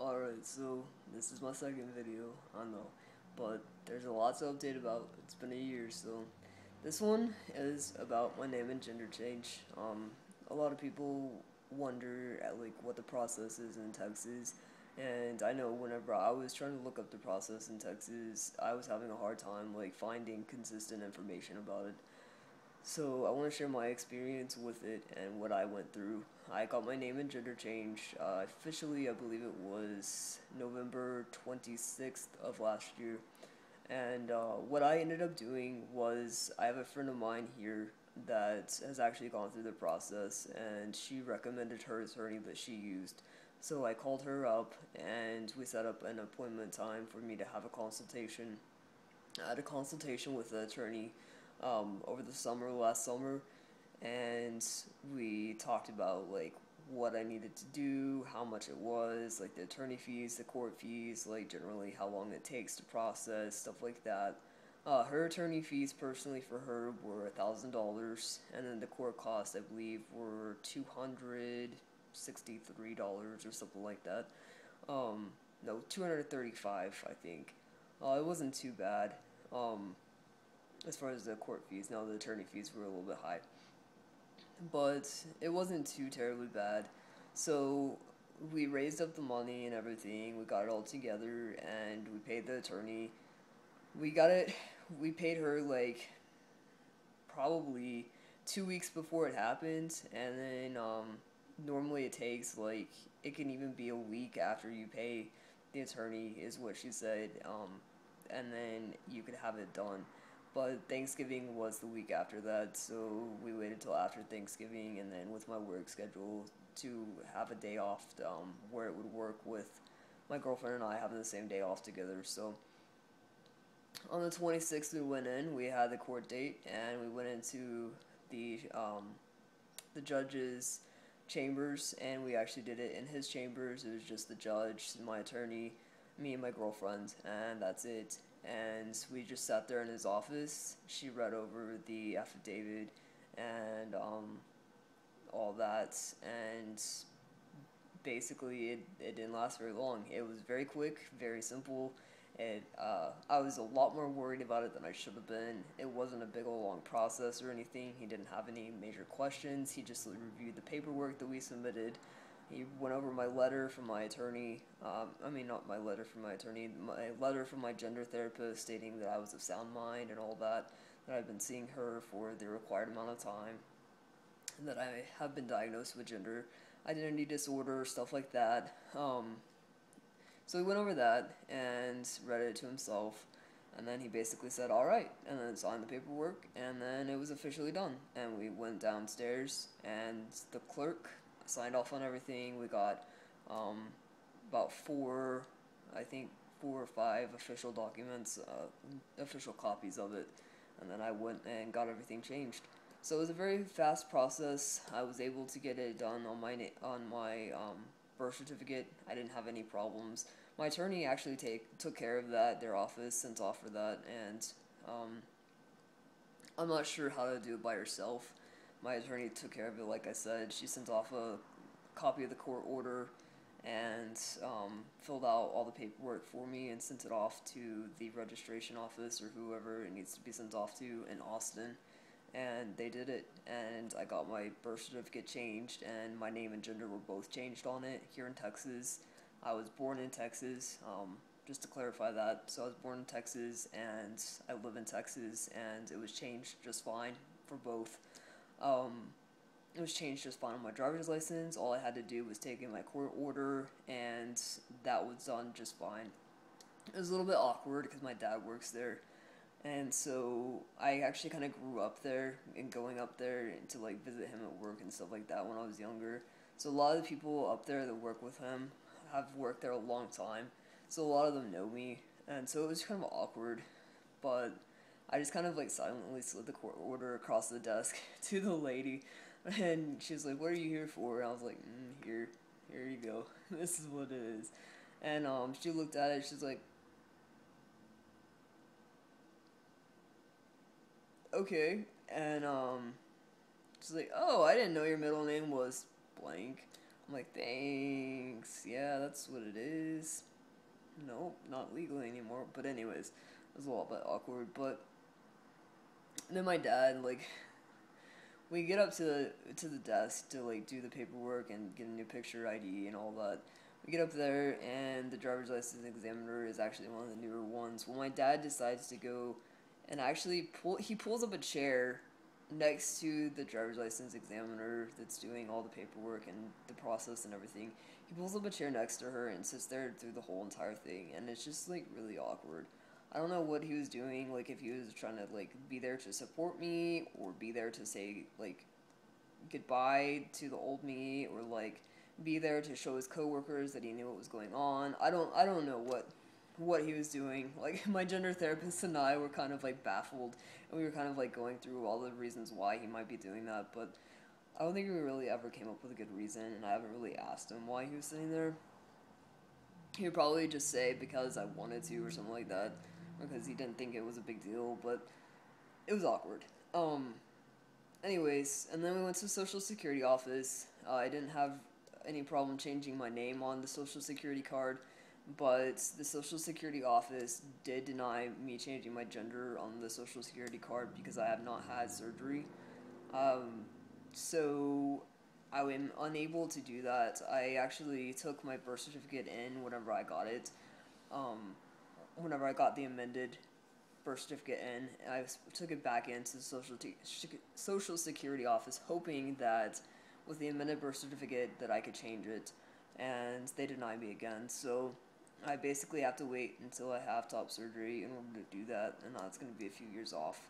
Alright, so this is my second video, I know, but there's a lot to update about. It's been a year, so this one is about my name and gender change. A lot of people wonder at like what the process is in Texas, and I know whenever I was trying to look up the process in Texas, I was having a hard time like finding consistent information about it. So I want to share my experience with it and what I went through. I got my name and gender change officially, I believe it was November 26th of last year. And what I ended up doing was I have a friend of mine here that has actually gone through the process, and she recommended her attorney that she used. So I called her up and we set up an appointment time for me to have a consultation. I had a consultation with the attorney over the summer, last summer, and we talked about like what I needed to do, how much it was, like the attorney fees, the court fees, like generally how long it takes to process, stuff like that. Her attorney fees personally for her were $1,000, and then the court costs I believe were $263 or something like that. Um, no, 235 I think. It wasn't too bad. Um, as far as the court fees, now the attorney fees were a little bit high, but it wasn't too terribly bad. So we raised up the money and everything. We got it all together, and we paid the attorney. We got it. We paid her like probably 2 weeks before it happened, and then normally it takes like it can even be a week after you pay the attorney, is what she said. And then you could have it done. But Thanksgiving was the week after that, so we waited till after Thanksgiving, and then with my work schedule to have a day off, where it would work with my girlfriend and I having the same day off together. So on the 26th, we went in. We had the court date, and we went into the judge's chambers, and we actually did it in his chambers. It was just the judge, my attorney, me, and my girlfriend, and that's it. And we just sat there in his office. She read over the affidavit and all that, and basically it didn't last very long. It was very quick, very simple. I was a lot more worried about it than I should have been. It wasn't a big old long process or anything. He didn't have any major questions. He just reviewed the paperwork that we submitted. He went over my letter from my attorney. Not my letter from my attorney, my letter from my gender therapist stating that I was of sound mind and all that, that I've been seeing her for the required amount of time, and that I have been diagnosed with gender identity disorder, stuff like that. So he went over that and read it to himself, and then he basically said, "All right," and then signed the paperwork, and then it was officially done. And we went downstairs, and the clerk signed off on everything. We got about I think four or five official documents, official copies of it, and then I went and got everything changed. So it was a very fast process. I was able to get it done on my birth certificate. I didn't have any problems. My attorney actually took care of that. Their office sent off for that, and um, I'm not sure how to do it by herself. My attorney took care of it. Like I said, she sent off a copy of the court order and filled out all the paperwork for me and sent it off to the registration office or whoever it needs to be sent off to in Austin. And they did it, and I got my birth certificate changed, and my name and gender were both changed on it here in Texas. I was born in Texas, just to clarify that. So I was born in Texas, and I live in Texas, and it was changed just fine for both. Um, it was changed just fine on my driver's license. All I had to do was take in my court order, and that was done just fine. It was a little bit awkward because my dad works there, and so I actually kind of grew up there and going up there to like visit him at work and stuff like that when I was younger. So a lot of the people up there that work with him have worked there a long time. So a lot of them know me, and so it was kind of awkward, but I just kind of like silently slid the court order across the desk to the lady, and she was like, "What are you here for?" And I was like, here you go. This is what it is." And she looked at it. She's like, "Okay." And she's like, "Oh, I didn't know your middle name was blank." I'm like, thanks. Yeah, that's what it is. Nope, not legally anymore. But anyways, it was a little bit awkward. But then my dad, like, we get up to the desk to like do the paperwork and get a new picture ID and all that. We get up there and the driver's license examiner is actually one of the newer ones. Well, my dad decides to go and actually he pulls up a chair next to the driver's license examiner that's doing all the paperwork and the process and everything. He pulls up a chair next to her and sits there through the whole entire thing, and it's just like really awkward. I don't know what he was doing, like if he was trying to like be there to support me or be there to say like goodbye to the old me or like be there to show his coworkers that he knew what was going on. I don't know what he was doing. Like my gender therapist and I were kind of like baffled and we were kind of like going through all the reasons why he might be doing that, but I don't think we really ever came up with a good reason and I haven't really asked him why he was sitting there. He would probably just say because I wanted to or something like that, because he didn't think it was a big deal, but it was awkward. Anyways, and then we went to the Social Security office. I didn't have any problem changing my name on the Social Security card, but the Social Security office did deny me changing my gender on the Social Security card because I have not had surgery. Um, so I am unable to do that. I actually took my birth certificate in whenever I got it. Um, Whenever I got the amended birth certificate in, I took it back into the Social Security office, hoping that with the amended birth certificate that I could change it, and they denied me again. So I basically have to wait until I have top surgery in order to do that, and that's going to be a few years off.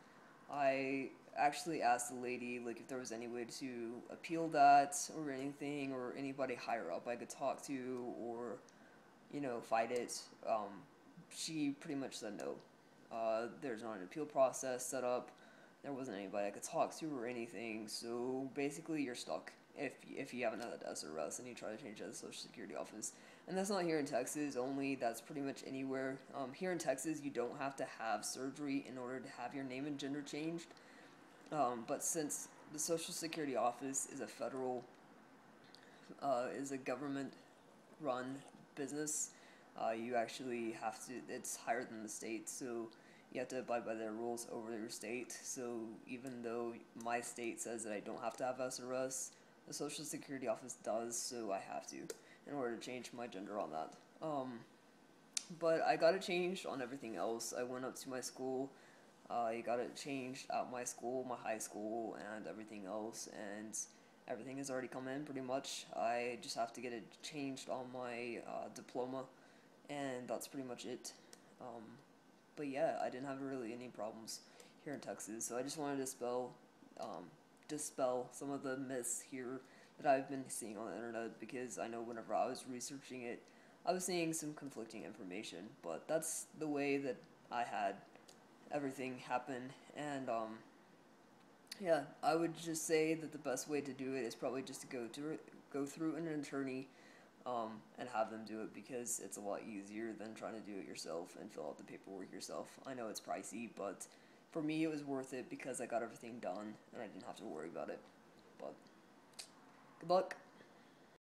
I actually asked the lady like if there was any way to appeal that or anything, or anybody higher up I could talk to, or fight it. She pretty much said no. There's not an appeal process set up. There wasn't anybody I could talk to or anything. So basically, you're stuck if you haven't had a death arrest and you try to change it at the Social Security office. And that's not here in Texas only. That's pretty much anywhere. Here in Texas, you don't have to have surgery in order to have your name and gender changed. But since the Social Security office is a government run business, you actually have to, it's higher than the state, so you have to abide by their rules over your state. So even though my state says that I don't have to have SRS, the Social Security office does, so I have to in order to change my gender on that. But I got it changed on everything else. I went up to my school. I got it changed at my school, my high school, and everything else, and everything has already come in pretty much. I just have to get it changed on my diploma, and that's pretty much it. Um, but yeah, I didn't have really any problems here in Texas, so I just wanted to dispel some of the myths here that I've been seeing on the internet, because I know whenever I was researching it, I was seeing some conflicting information, but that's the way that I had everything happen, and yeah, I would just say that the best way to do it is probably just to go through an attorney, and have them do it, because it's a lot easier than trying to do it yourself and fill out the paperwork yourself. I know it's pricey, but for me it was worth it because I got everything done and I didn't have to worry about it. But good luck.